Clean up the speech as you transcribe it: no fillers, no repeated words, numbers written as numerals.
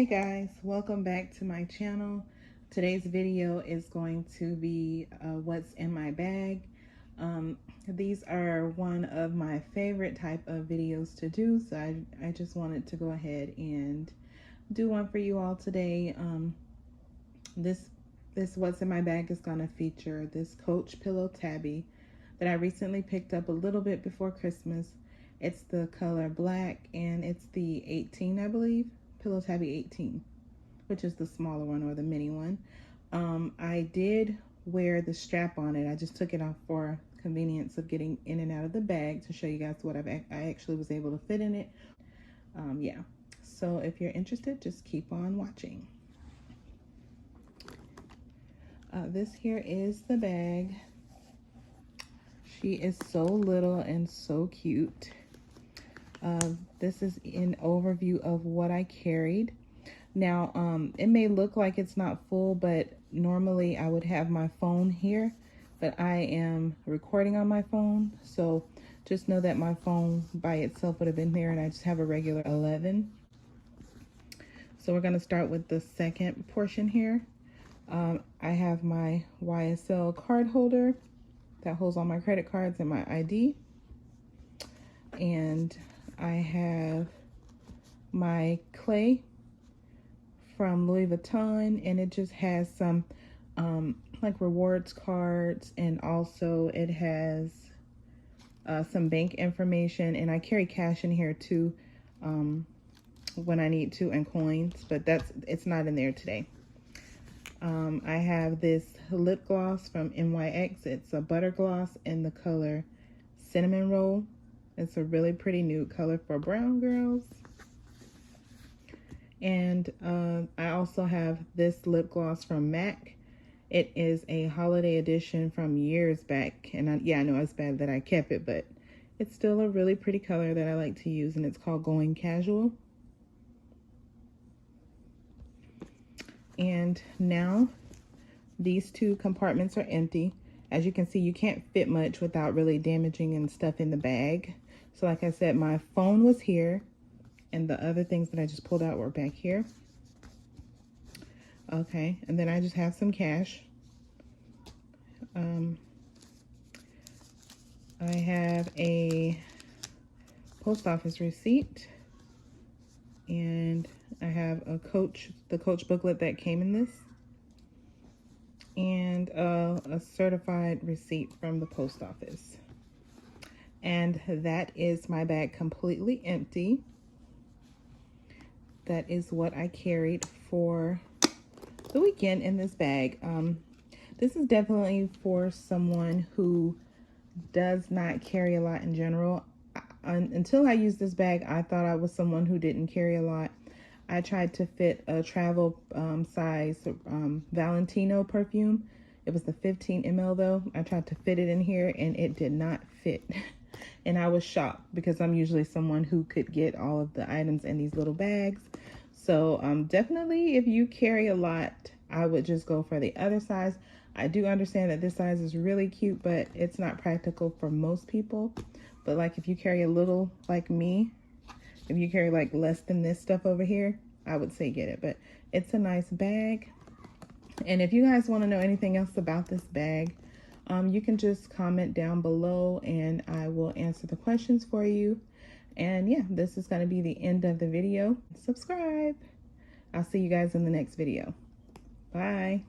Hey guys, welcome back to my channel. Today's video is going to be what's in my bag. These are one of my favorite type of videos to do, so I just wanted to go ahead and do one for you all today. This what's in my bag is going to feature this Coach pillow tabby that I recently picked up a little bit before Christmas. It's the color black and it's the 18, I believe. Pillow Tabby 18, which is the smaller one or the mini one. I did wear the strap on it. I just took it off for convenience of getting in and out of the bag to show you guys what I actually was able to fit in it. Yeah, so if you're interested, just keep on watching. This here is the bag. She is so little and so cute. This is an overview of what I carried. Now, it may look like it's not full, but normally I would have my phone here, but I am recording on my phone. So just know that my phone by itself would have been there and I just have a regular 11. So we're going to start with the second portion here. I have my Ysl Card Holder that holds all my credit cards and my ID. And I have my clay from Louis Vuitton, and it just has some like rewards cards, and also it has some bank information, and I carry cash in here too when I need to, and coins, but it's not in there today. I have this lip gloss from NYX. It's a butter gloss in the color Cinnamon Roll. It's a really pretty nude color for brown girls. And I also have this lip gloss from MAC. It is a holiday edition from years back. And I know it's bad that I kept it, but it's still a really pretty color that I like to use, and it's called Going Casual. And now these two compartments are empty. As you can see, you can't fit much without really damaging and stuff in the bag. So like I said, my phone was here, and the other things that I just pulled out were back here. Okay, and then I just have some cash. I have a post office receipt, and I have the Coach booklet that came in this, and a certified receipt from the post office. And that is my bag completely empty. That is what I carried for the weekend in this bag. This is definitely for someone who does not carry a lot in general. Until I used this bag, I thought I was someone who didn't carry a lot. I tried to fit a travel size Valentino perfume. It was the 15 ml though. I tried to fit it in here and it did not fit. And I was shocked because I'm usually someone who could get all of the items in these little bags. So definitely if you carry a lot, I would just go for the other size. I do understand that this size is really cute, but it's not practical for most people. But like if you carry a little like me, if you carry like less than this stuff over here, I would say get it. But it's a nice bag. And if you guys want to know anything else about this bag, you can just comment down below and I will answer the questions for you. And yeah, this is going to be the end of the video. Subscribe. I'll see you guys in the next video. Bye.